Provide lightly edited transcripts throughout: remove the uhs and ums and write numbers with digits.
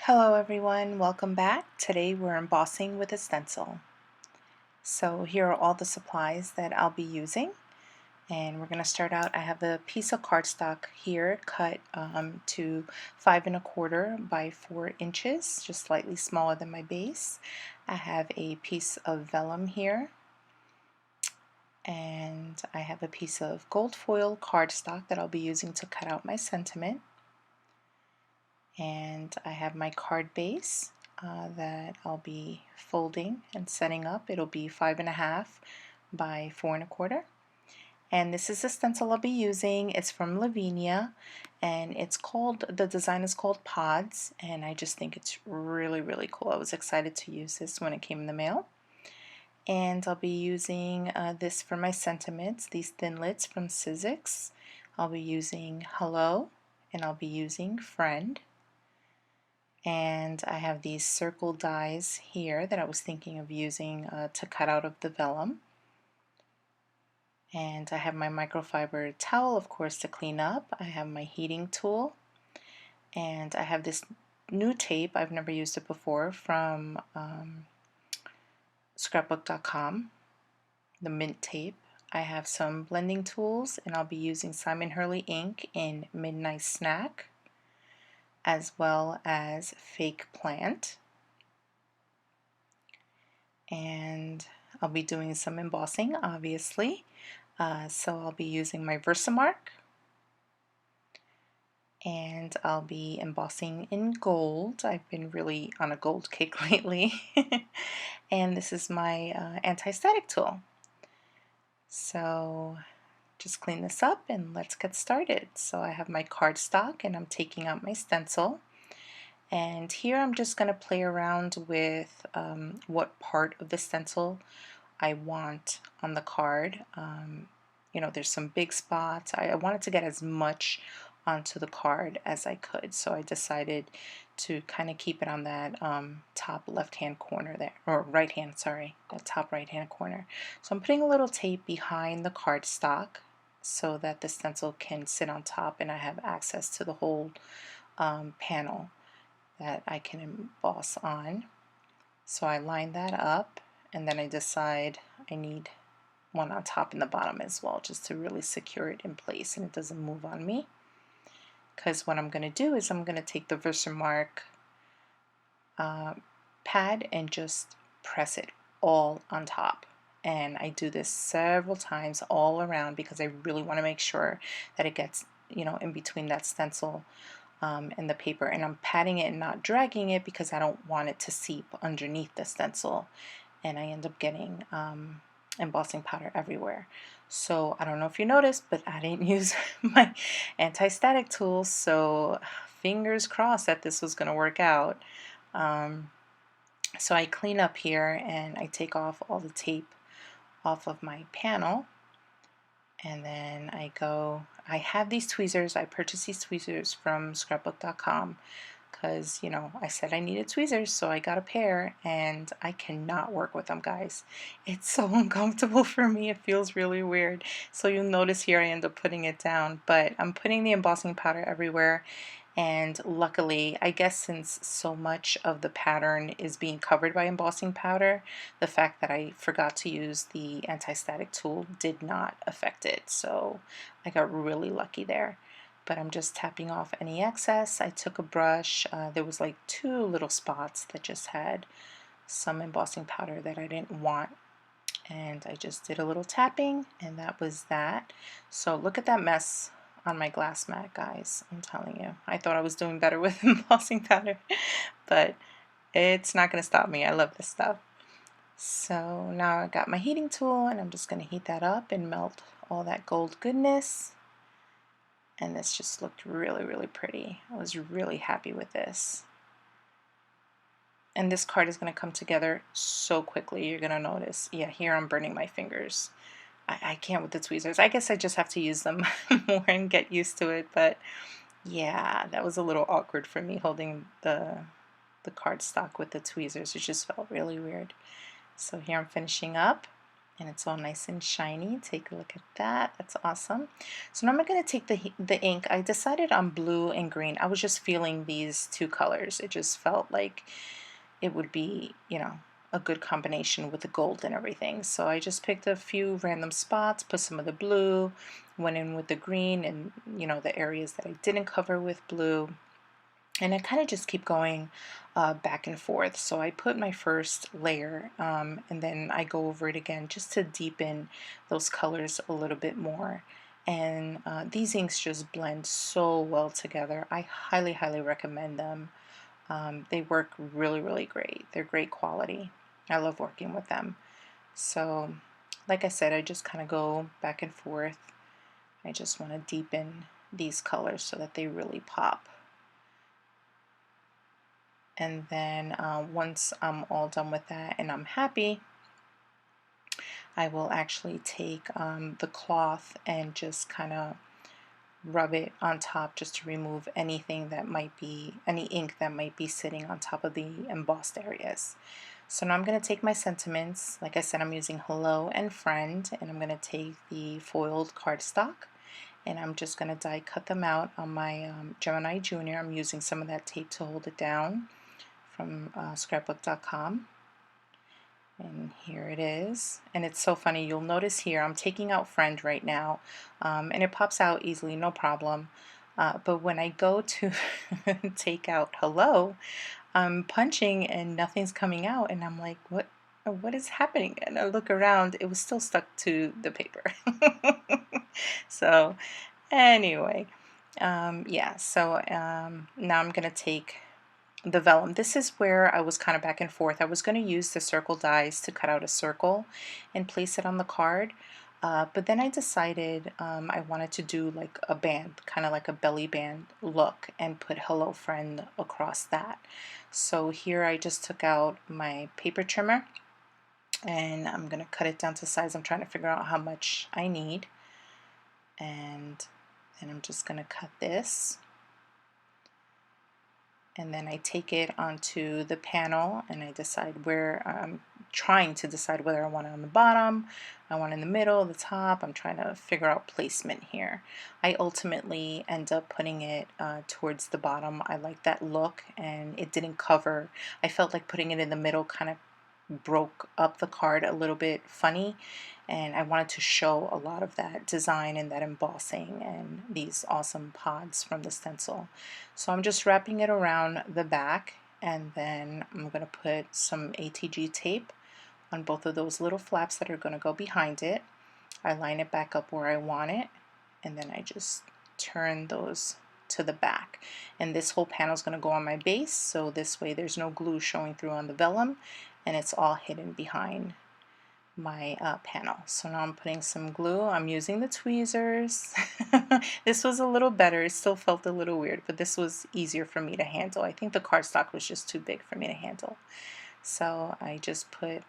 Hello everyone, welcome back. Today we're embossing with a stencil. So here are all the supplies that I'll be using, and we're going to start out. I have a piece of cardstock here cut to 5¼ by 4 inches, just slightly smaller than my base. I have a piece of vellum here, and I have a piece of gold foil cardstock that I'll be using to cut out my sentiment. And I have my card base that I'll be folding and setting up. It'll be 5½ by 4¼ and this is the stencil I'll be using. It's from Lavinia, and the design is called Pods, and I just think it's really cool. I was excited to use this when it came in the mail. And I'll be using this for my sentiments, these thinlits from Sizzix. I'll be using Hello, and I'll be using Friend. And I have these circle dies here that I was thinking of using to cut out of the vellum. And I have my microfiber towel, of course, to clean up. I have my heating tool, and I have this new tape. I've never used it before, from scrapbook.com, the mint tape. I have some blending tools, and I'll be using Simon Hurley ink in Midnight Snack, as well as Fake Plant. And I'll be doing some embossing, obviously. So I'll be using my Versamark, and I'll be embossing in gold. I've been really on a gold kick lately. And this is my anti-static tool. So just clean this up and let's get started. So I have my cardstock, and I'm taking out my stencil. And here I'm just going to play around with what part of the stencil I want on the card. You know, there's some big spots. I wanted to get as much onto the card as I could, so I decided to kind of keep it on that top left-hand corner there, or right-hand, sorry, that top right-hand corner. So I'm putting a little tape behind the cardstock so that the stencil can sit on top and I have access to the whole panel that I can emboss on. So I line that up, and then I decide I need one on top and the bottom as well, just to really secure it in place and it doesn't move on me. Because what I'm going to do is I'm going to take the Versamark pad and just press it all on top. And I do this several times all around because I really want to make sure that it gets, you know, in between that stencil and the paper. And I'm patting it and not dragging it because I don't want it to seep underneath the stencil, and I end up getting embossing powder everywhere. So I don't know if you noticed, but I didn't use my anti-static tools, so fingers crossed that this was going to work out. So I clean up here and I take off all the tape off of my panel, and then I have these tweezers. I purchased these tweezers from scrapbook.com because, you know, I said I needed tweezers, so I got a pair, and I cannot work with them, guys. It's so uncomfortable for me. It feels really weird. So you'll notice here I end up putting it down, but I'm putting the embossing powder everywhere. And luckily, I guess since so much of the pattern is being covered by embossing powder, the fact that I forgot to use the anti-static tool did not affect it. So I got really lucky there. But I'm just tapping off any excess. I took a brush. There was like 2 little spots that just had some embossing powder that I didn't want. And I just did a little tapping, and that was that. So look at that mess on my glass mat, guys. I'm telling you, I thought I was doing better with embossing powder, but it's not going to stop me. I love this stuff. So now I got my heating tool, and I'm just going to heat that up and melt all that gold goodness. And this just looked really pretty. I was really happy with this. And this card is going to come together so quickly, you're going to notice. Yeah, here I'm burning my fingers. I can't with the tweezers. I guess I just have to use them more and get used to it. But yeah, that was a little awkward for me holding the cardstock with the tweezers. It just felt really weird. So here I'm finishing up. and it's all nice and shiny. Take a look at that. That's awesome. So now I'm going to take the ink. I decided on blue and green. I was just feeling these two colors. It just felt like it would be, you know, a good combination with the gold and everything. So I just picked a few random spots, put some of the blue, went in with the green, and you know, the areas that I didn't cover with blue. And I kind of just keep going back and forth. So I put my first layer and then I go over it again just to deepen those colors a little bit more. And these inks just blend so well together. I highly, highly recommend them. They work really, really great. They're great quality. I love working with them. So, like I said, I just kind of go back and forth. I just want to deepen these colors so that they really pop. And then once I'm all done with that and I'm happy, I will actually take the cloth and just kind of rub it on top just to remove anything that might be, any ink that might be sitting on top of the embossed areas. So now I'm going to take my sentiments. Like I said, I'm using Hello and Friend, and I'm going to take the foiled cardstock and I'm just going to die cut them out on my Gemini Junior. I'm using some of that tape to hold it down from scrapbook.com. And here it is. And it's so funny, you'll notice here I'm taking out Friend right now, and it pops out easily, no problem. But when I go to take out Hello, I'm punching and nothing's coming out, and I'm like, what is happening? And I look around, it was still stuck to the paper. So anyway, yeah, so now I'm gonna take the vellum. This is where I was kind of back and forth. I was going to use the circle dies to cut out a circle and place it on the card, but then I decided I wanted to do like a band, kind of like a belly band look, and put Hello Friend across that. So here I just took out my paper trimmer and I'm going to cut it down to size. I'm trying to figure out how much I need, and then I'm just going to cut this. And then I take it onto the panel and I decide where I'm trying to decide whether I want it on the bottom, I want it in the middle, the top. I'm trying to figure out placement here. I ultimately end up putting it towards the bottom. I like that look, and it didn't cover. I felt like putting it in the middle kind of broke up the card a little bit funny, and I wanted to show a lot of that design and that embossing and these awesome pods from the stencil. So I'm just wrapping it around the back, and then I'm going to put some ATG tape on both of those little flaps that are going to go behind it. I line it back up where I want it, and then I just turn those to the back. And this whole panel is going to go on my base, so this way there's no glue showing through on the vellum, and it's all hidden behind my panel. So now I'm putting some glue. I'm using the tweezers. This was a little better. It still felt a little weird, but this was easier for me to handle. I think the cardstock was just too big for me to handle. So I just put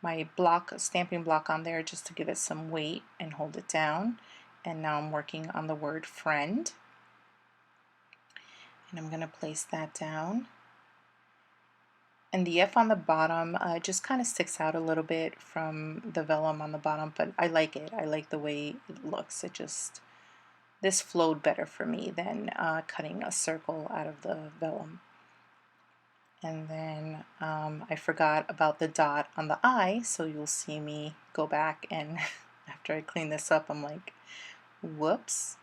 my block, stamping block on there just to give it some weight and hold it down. And now I'm working on the word friend. And I'm going to place that down. And the F on the bottom just kind of sticks out a little bit from the vellum on the bottom, but I like it. I like the way it looks. It just, this flowed better for me than cutting a circle out of the vellum. And then I forgot about the dot on the eye, so you'll see me go back and after I clean this up, I'm like, whoops.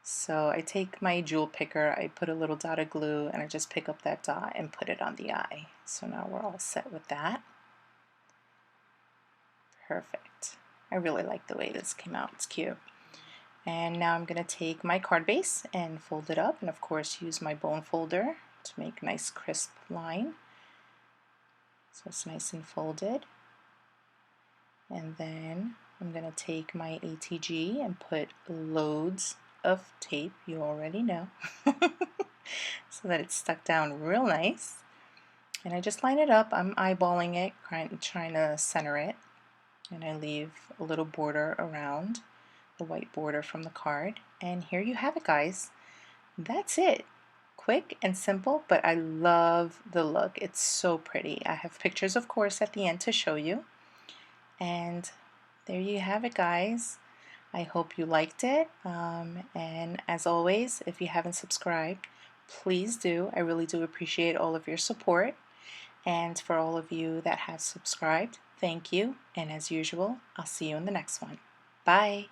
So I take my jewel picker, I put a little dot of glue, and I just pick up that dot and put it on the eye. So now we're all set with that. Perfect. I really like the way this came out. It's cute. And now I'm going to take my card base and fold it up, and of course use my bone folder to make a nice crisp line. So it's nice and folded. And then I'm going to take my ATG and put loads of tape, you already know, so that it's stuck down real nice. And I just line it up. I'm eyeballing it, trying to center it, and I leave a little border around the white border from the card. And here you have it, guys. That's it. Quick and simple, but I love the look. It's so pretty. I have pictures, of course, at the end to show you. And there you have it, guys. I hope you liked it, and as always, if you haven't subscribed, please do. I really do appreciate all of your support, and for all of you that have subscribed, thank you, and as usual, I'll see you in the next one. Bye!